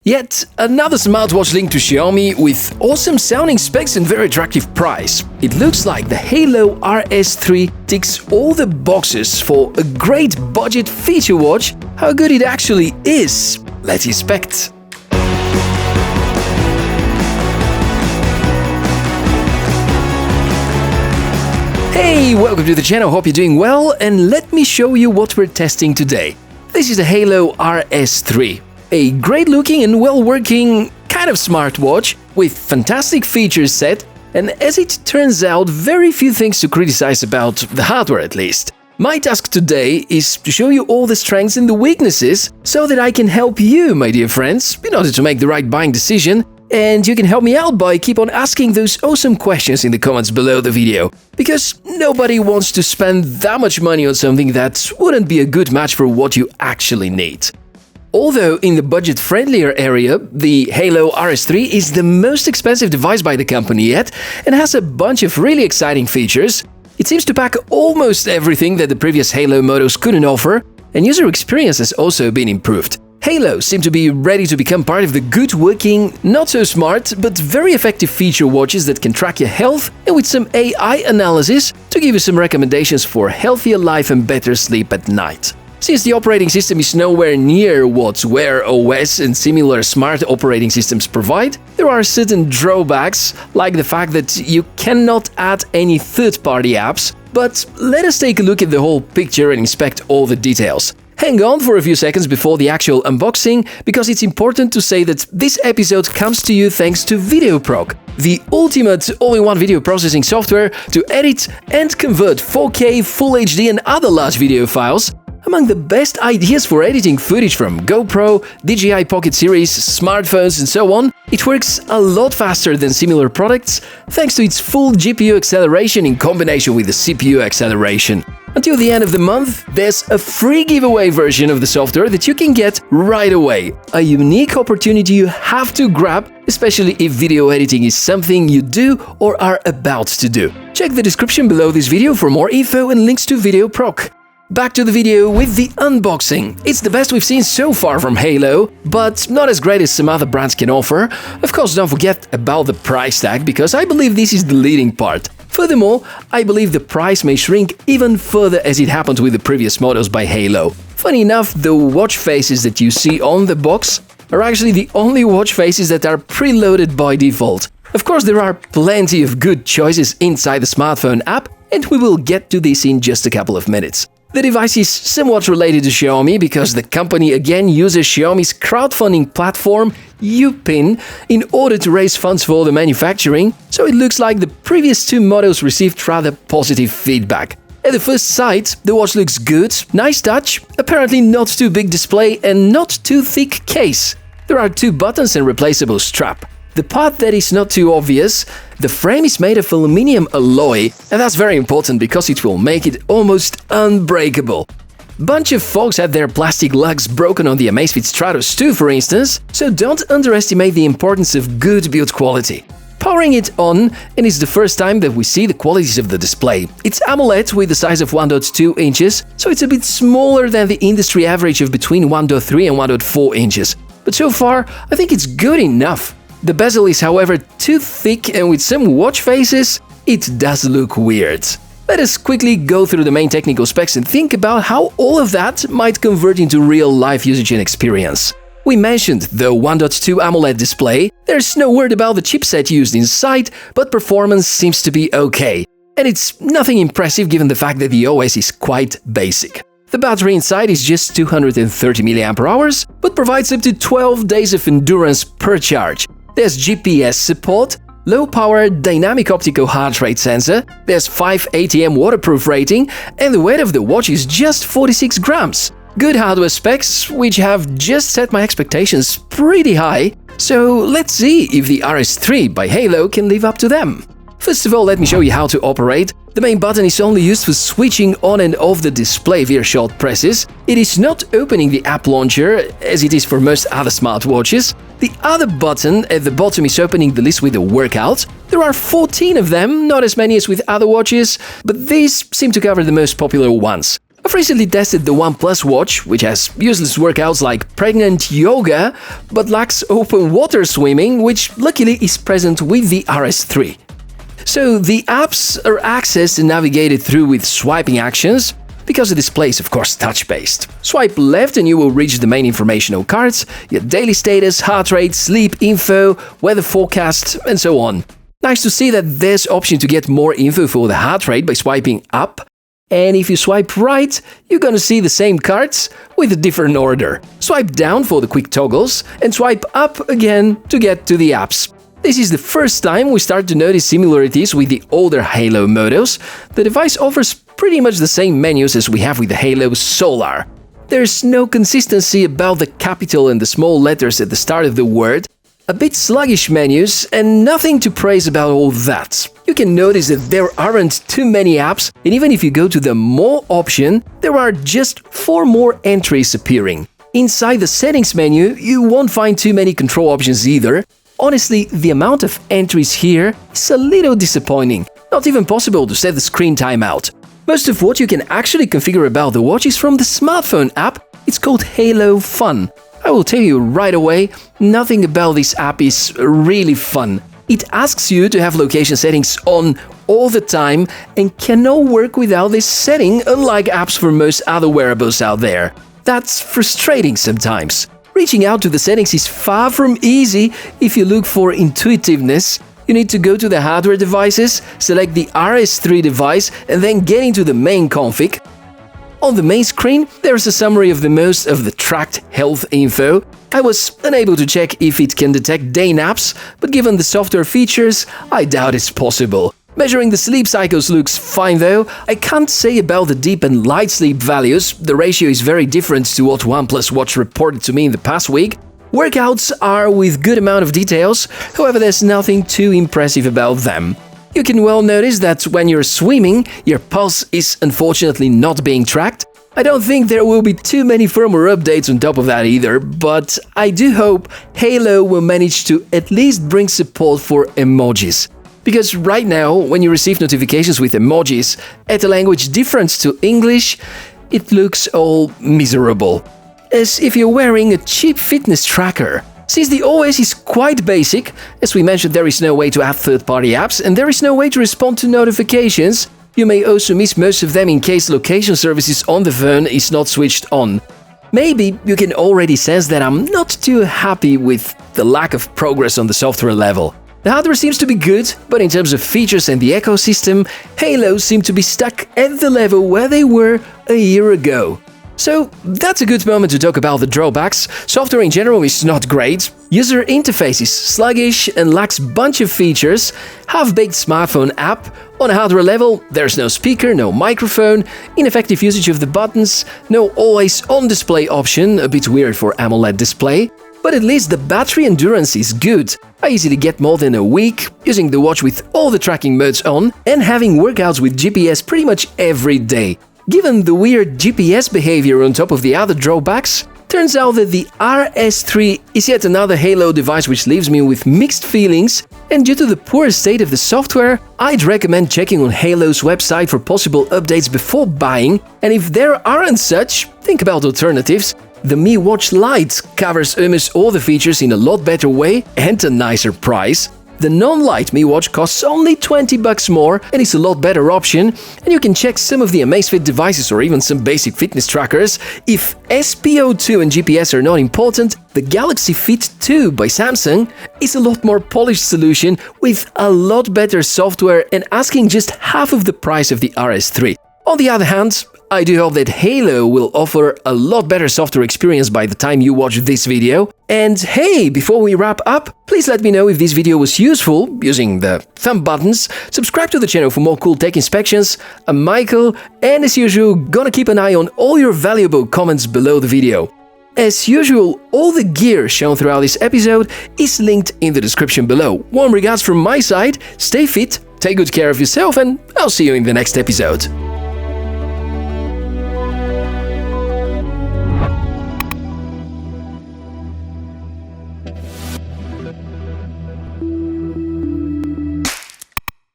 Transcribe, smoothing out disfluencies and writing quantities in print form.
Yet another smartwatch linked to Xiaomi with awesome sounding specs and very attractive price. It looks like the Haylou RS3 ticks all the boxes for a great budget feature watch. How good it actually is, let's inspect. Hey, welcome to the channel, hope you're doing well, and let me show you what we're testing today. This is the Haylou RS3, a great-looking and well-working kind of smartwatch with fantastic features set, and as it turns out, very few things to criticize about the hardware at least. My task today is to show you all the strengths and the weaknesses so that I can help you, my dear friends, in order to make the right buying decision. And you can help me out by keep on asking those awesome questions in the comments below the video, because nobody wants to spend that much money on something that wouldn't be a good match for what you actually need. Although in the budget-friendlier area, the Haylou RS3 is the most expensive device by the company yet and has a bunch of really exciting features. It seems to pack almost everything that the previous Haylou models couldn't offer, and user experience has also been improved. Haylou seem to be ready to become part of the good-working, not-so-smart, but very effective feature watches that can track your health and with some AI analysis to give you some recommendations for healthier life and better sleep at night. Since the operating system is nowhere near what Wear OS and similar smart operating systems provide, there are certain drawbacks, like the fact that you cannot add any third-party apps. But let us take a look at the whole picture and inspect all the details. Hang on for a few seconds before the actual unboxing, because it's important to say that this episode comes to you thanks to VideoProc, the ultimate all-in-one video processing software to edit and convert 4K, Full HD and other large video files. Among the best ideas for editing footage from GoPro, DJI Pocket Series, smartphones and so on, it works a lot faster than similar products thanks to its full GPU acceleration in combination with the CPU acceleration. Until the end of the month, there's a free giveaway version of the software that you can get right away. A unique opportunity you have to grab, especially if video editing is something you do or are about to do. Check the description below this video for more info and links to VideoProc. Back to the video with the unboxing. It's the best we've seen so far from Haylou, but not as great as some other brands can offer. Of course, don't forget about the price tag, because I believe this is the leading part. Furthermore, I believe the price may shrink even further as it happened with the previous models by Haylou. Funny enough, the watch faces that you see on the box are actually the only watch faces that are preloaded by default. Of course, there are plenty of good choices inside the smartphone app, and we will get to this in just a couple of minutes. The device is somewhat related to Xiaomi because the company again uses Xiaomi's crowdfunding platform Youpin in order to raise funds for the manufacturing, so it looks like the previous two models received rather positive feedback. At the first sight, the watch looks good, nice touch, apparently not too big display and not too thick case. There are two buttons and replaceable strap. The part that is not too obvious, the frame is made of aluminium alloy, and that's very important because it will make it almost unbreakable. Bunch of folks had their plastic lugs broken on the Amazfit Stratos 2, for instance, so don't underestimate the importance of good build quality. Powering it on, and it's the first time that we see the qualities of the display. It's AMOLED with the size of 1.2 inches, so it's a bit smaller than the industry average of between 1.3 and 1.4 inches. But so far, I think it's good enough. The bezel is, however, too thick, and with some watch faces, it does look weird. Let us quickly go through the main technical specs and think about how all of that might convert into real-life usage and experience. We mentioned the 1.2 AMOLED display, there's no word about the chipset used inside, but performance seems to be okay. And it's nothing impressive given the fact that the OS is quite basic. The battery inside is just 230 mAh, but provides up to 12 days of endurance per charge. There's GPS support, low-power dynamic optical heart rate sensor, there's 5 ATM waterproof rating, and the weight of the watch is just 46 grams. Good hardware specs, which have just set my expectations pretty high, so let's see if the RS3 by Haylou can live up to them. First of all, let me show you how to operate. The main button is only used for switching on and off the display via short presses. It is not opening the app launcher, as it is for most other smartwatches. The other button at the bottom is opening the list with a workout. There are 14 of them, not as many as with other watches, but these seem to cover the most popular ones. I've recently tested the OnePlus Watch, which has useless workouts like pregnant yoga, but lacks open water swimming, which luckily is present with the RS3. So the apps are accessed and navigated through with swiping actions, because the display is of course touch-based. Swipe left and you will reach the main informational cards, your daily status, heart rate, sleep info, weather forecast, and so on. Nice to see that there's option to get more info for the heart rate by swiping up. And if you swipe right, you're gonna see the same cards with a different order. Swipe down for the quick toggles and swipe up again to get to the apps. This is the first time we start to notice similarities with the older Haylou models. The device offers pretty much the same menus as we have with the Haylou Solar. There's no consistency about the capital and the small letters at the start of the word, a bit sluggish menus, and nothing to praise about all that. You can notice that there aren't too many apps, and even if you go to the More option, there are just 4 more entries appearing. Inside the Settings menu, you won't find too many control options either. Honestly, the amount of entries here is a little disappointing. Not even possible to set the screen timeout. Most of what you can actually configure about the watch is from the smartphone app. It's called Haylou Fun. I will tell you right away, nothing about this app is really fun. It asks you to have location settings on all the time and cannot work without this setting, unlike apps for most other wearables out there. That's frustrating sometimes. Reaching out to the settings is far from easy if you look for intuitiveness. You need to go to the hardware devices, select the RS3 device, and then get into the main config. On the main screen, there's a summary of the most of the tracked health info. I was unable to check if it can detect day naps, but given the software features, I doubt it's possible. Measuring the sleep cycles looks fine though. I can't say about the deep and light sleep values. The ratio is very different to what OnePlus Watch reported to me in the past week. Workouts are with good amount of details, however there's nothing too impressive about them. You can well notice that when you're swimming, your pulse is unfortunately not being tracked. I don't think there will be too many firmware updates on top of that either, but I do hope Haylou will manage to at least bring support for emojis. Because right now, when you receive notifications with emojis at a language different to English, it looks all miserable. As if you're wearing a cheap fitness tracker. Since the OS is quite basic, as we mentioned, there is no way to add third-party apps and there is no way to respond to notifications. You may also miss most of them in case location services on the phone is not switched on. Maybe you can already sense that I'm not too happy with the lack of progress on the software level. The hardware seems to be good, but in terms of features and the ecosystem, Haylou seem to be stuck at the level where they were a year ago. So that's a good moment to talk about the drawbacks. Software in general is not great. User interface is sluggish and lacks bunch of features. Half-baked smartphone app. On a hardware level, there's no speaker, no microphone, ineffective usage of the buttons, no always-on display option, a bit weird for AMOLED display. But at least the battery endurance is good. I easily get more than a week, using the watch with all the tracking modes on and having workouts with GPS pretty much every day. Given the weird GPS behavior on top of the other drawbacks, turns out that the RS3 is yet another Haylou device which leaves me with mixed feelings, and due to the poor state of the software, I'd recommend checking on Haylou's website for possible updates before buying, and if there aren't such, think about alternatives. The Mi Watch Lite covers almost all the features in a lot better way and a nicer price. The non-Lite Mi Watch costs only $20 more and is a lot better option, and you can check some of the Amazfit devices or even some basic fitness trackers. If SpO2 and GPS are not important, the Galaxy Fit 2 by Samsung is a lot more polished solution with a lot better software and asking just half of the price of the RS3. On the other hand, I do hope that Haylou will offer a lot better software experience by the time you watch this video. And hey, before we wrap up, please let me know if this video was useful using the thumb buttons, subscribe to the channel for more cool tech inspections. I'm Michael, and as usual, gonna keep an eye on all your valuable comments below the video. As usual, all the gear shown throughout this episode is linked in the description below. Warm regards from my side, stay fit, take good care of yourself, and I'll see you in the next episode.